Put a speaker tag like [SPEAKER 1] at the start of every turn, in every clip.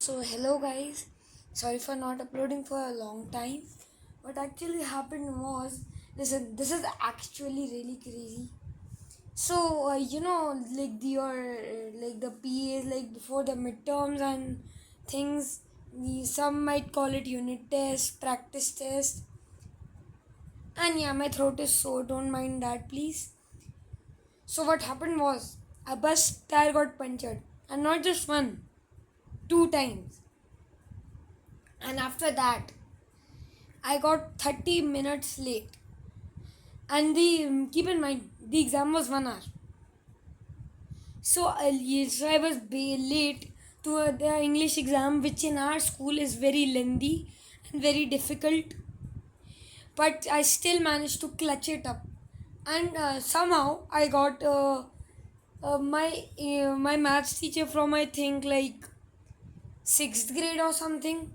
[SPEAKER 1] So hello guys, sorry for not uploading for a long time. What actually happened was this is actually really crazy. So like the PAs like before the midterms and things. Some might call it unit test, practice test, and yeah, my throat is sore. Don't mind that, please. So what happened was a bus tire got punctured, and not just one, two times. And after that, I got 30 minutes late. And keep in mind, the exam was 1 hour. So I was late to the English exam, which in our school is very lengthy and very difficult. But I still managed to clutch it up. And somehow I got my maths teacher from, I think, like sixth grade or something,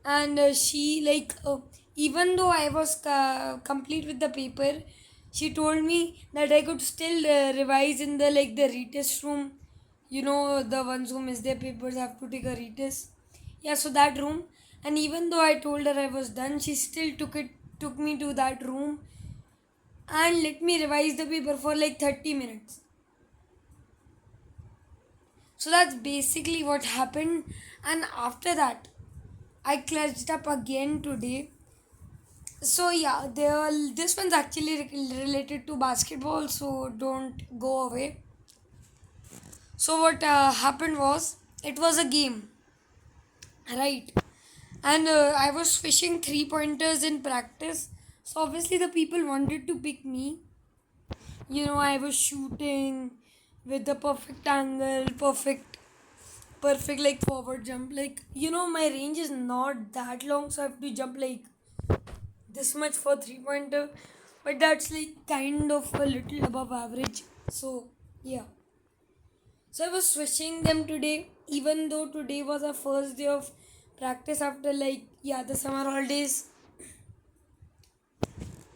[SPEAKER 1] and she even though I was complete with the paper, she told me that I could still revise in the retest room. The ones who miss their papers have to take a retest. Yeah, so that room. And even though I told her I was done, she still took me to that room and let me revise the paper for like 30 minutes. So that's basically what happened. And after that, I clutched up again today. So yeah, this one's actually related to basketball, so don't go away. So what happened was, it was a game, right? And I was fishing 3 pointers in practice. So obviously the people wanted to pick me. I was shooting with the perfect angle, perfect like forward jump. My range is not that long, so I have to jump like this much for 3 pointer, but that's like kind of a little above average. So yeah, so I was switching them today, even though today was our first day of practice after the summer holidays.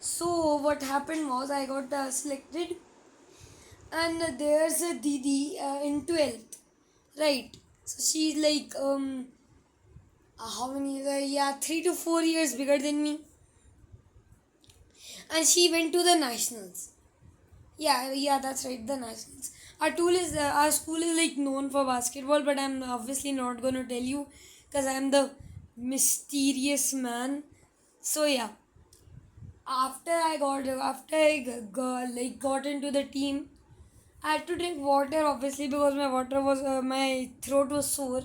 [SPEAKER 1] So what happened was, I got selected, and there's a Didi in 12th, right? So she's like how many years? 3 to 4 years bigger than me, and she went to the nationals. Yeah, that's right. The nationals. Our school is like known for basketball, but I'm obviously not gonna tell you because I'm the mysterious man. So yeah, after I got into the team, I had to drink water obviously because my throat was sore.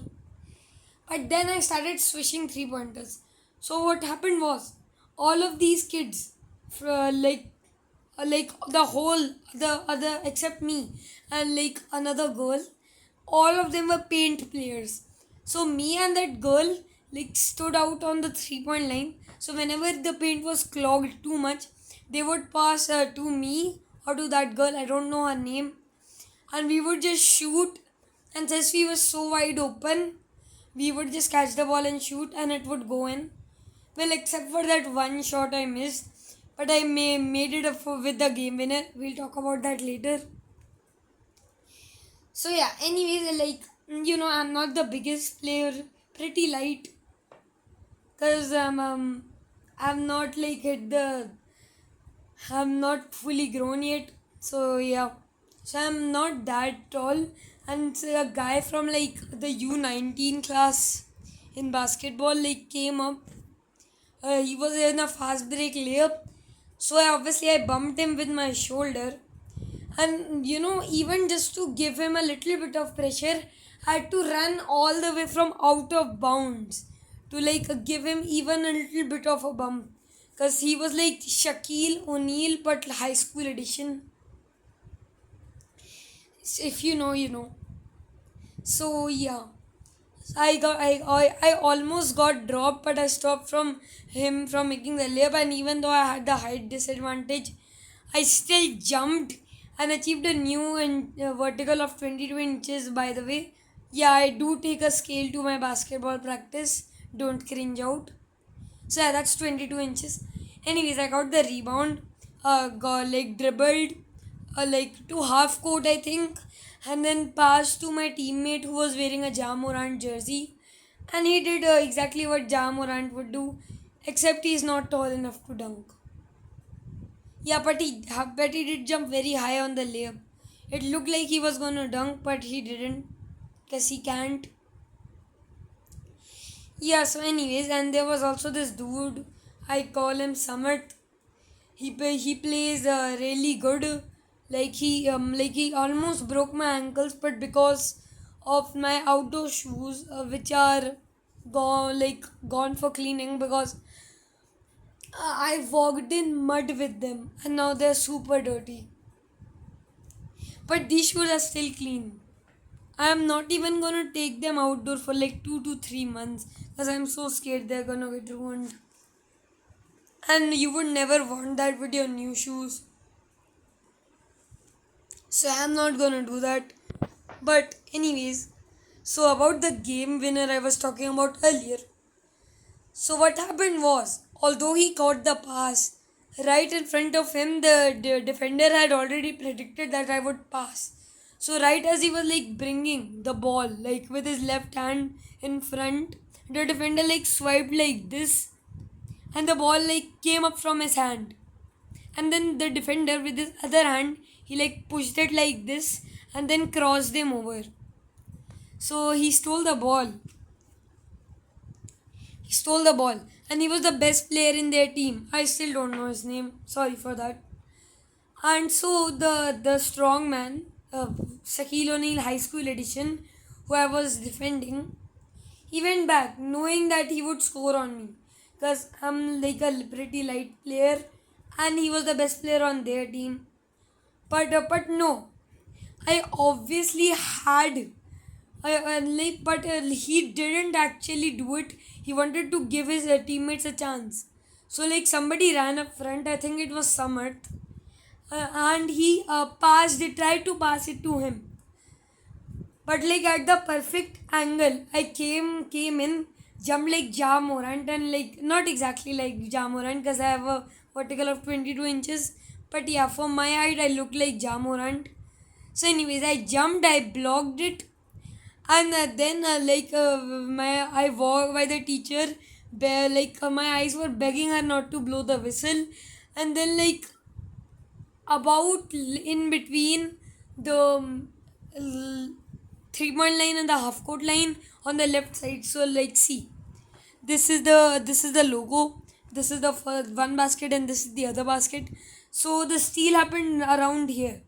[SPEAKER 1] But then I started swishing 3 pointers. So what happened was, all of these kids, uh, like the whole the other except me and like another girl, all of them were paint players. So me and that girl like stood out on the 3 point line. So whenever the paint was clogged too much, they would pass to me or to that girl, I don't know her name, and we would just shoot. And since we were so wide open, we would just catch the ball and shoot, and it would go in. Well, except for that one shot I missed, but I made it up with the game winner. We'll talk about that later. So yeah, anyways, I'm not the biggest player, pretty light, cause I'm not like hit the, I'm not fully grown yet. So yeah, so I'm not that tall, and so a guy from like the U19 class in basketball like came up. He was in a fast break layup, so I bumped him with my shoulder, and even just to give him a little bit of pressure, I had to run all the way from out of bounds to give him even a little bit of a bump, because he was like Shaquille O'Neal but high school edition. If you know, you know. So yeah. I almost got dropped, but I stopped from him from making the layup. And even though I had the height disadvantage, I still jumped and achieved a new vertical of 22 inches. By the way, yeah, I do take a scale to my basketball practice. Don't cringe out. So yeah, that's 22 inches. Anyways, I got the rebound, got like dribbled, to half court I think, and then passed to my teammate who was wearing a Ja Morant jersey, And he did exactly what Ja Morant would do, except he's not tall enough to dunk. Yeah, but he did jump very high on the layup. It looked like he was gonna dunk, but he didn't, cause he can't. Yeah. So, anyways, and there was also this dude. I call him Samat. He plays really good. Like he almost broke my ankles, but because of my outdoor shoes, which are gone for cleaning, because I walked in mud with them, and now they're super dirty. But these shoes are still clean. I am not even gonna take them outdoor for like 2 to 3 months because I'm so scared they're gonna get ruined. And you would never want that with your new shoes. So I'm not gonna do that. But, anyways, so about the game winner I was talking about earlier. So, what happened was, although he caught the pass, right in front of him, the defender had already predicted that I would pass. So, right as he was like bringing the ball, like with his left hand in front, the defender like swiped like this, and the ball like came up from his hand. And then the defender with his other hand, he like pushed it like this and then crossed him over. So, he stole the ball. He stole the ball, and he was the best player in their team. I still don't know his name. Sorry for that. And so the strong man, Shaquille O'Neal High School edition, who I was defending, he went back knowing that he would score on me, because I'm like a pretty light player, and he was the best player on their team. But no, I obviously had but he didn't actually do it. He wanted to give his teammates a chance. So like somebody ran up front. I think it was Samarth, and he passed it. Tried to pass it to him, but like at the perfect angle, I came in, jumped like Ja Morant, and like not exactly like Ja Morant because I have a vertical of 22 inches. But yeah, for my height, I look like Ja Morant. So, anyways, I jumped, I blocked it, and then my I walked by the teacher, my eyes were begging her not to blow the whistle, and then in between the 3 point line and the half court line on the left side. So like, see, this is the logo. This is the first one basket, and this is the other basket. So the steal happened around here,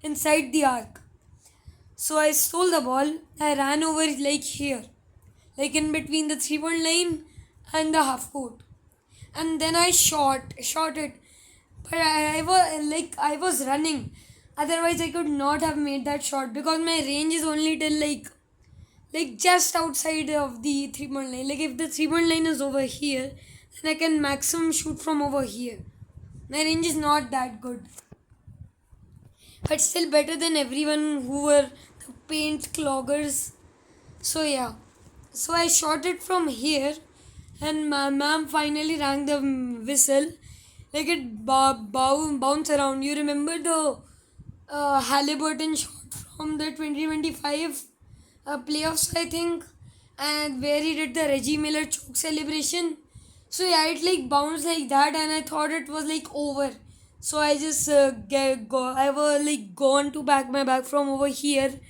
[SPEAKER 1] inside the arc. So I stole the ball. I ran over it like here, like in between the 3 point line and the half court, and then I shot it. But I was running. Otherwise, I could not have made that shot because my range is only till like just outside of the 3 point line. Like if the 3 point line is over here, then I can maximum shoot from over here. My range is not that good, but still better than everyone who were the paint cloggers. So yeah, so I shot it from here, and my ma'am finally rang the whistle. Like it bounced around. You remember the Halliburton shot from the 2025 playoffs, I think, and where he did the Reggie Miller choke celebration. So yeah, it like bounced like that, and I thought it was like over. So I just I was like gone to back my bag from over here.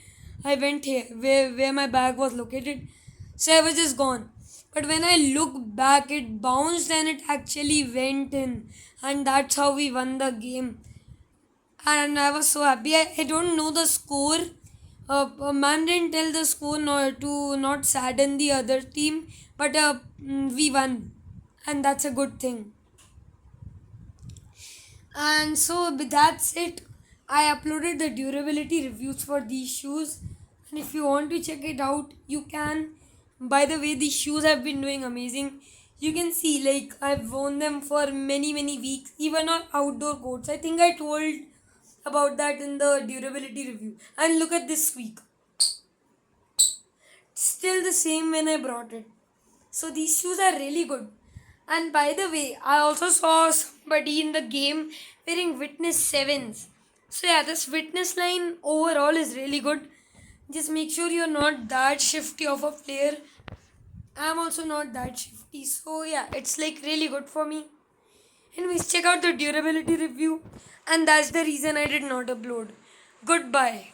[SPEAKER 1] I went here where my bag was located. So I was just gone. But when I look back, it bounced and it actually went in, and that's how we won the game. And I was so happy. I don't know the score. Ma'am didn't tell the score to not sadden the other team, but we won, and that's a good thing. And so that's it. I uploaded the durability reviews for these shoes, and if you want to check it out, you can. By the way, these shoes have been doing amazing. You can see, like, I've worn them for many weeks, even on outdoor courts. I think I told about that in the durability review. And look at this squeak. Still the same when I brought it. So these shoes are really good. And by the way, I also saw somebody in the game wearing Witness 7s. So yeah, this Witness line overall is really good. Just make sure you're not that shifty of a player. I'm also not that shifty, so yeah, it's like really good for me. Anyways, check out the durability review, and that's the reason I did not upload. Goodbye.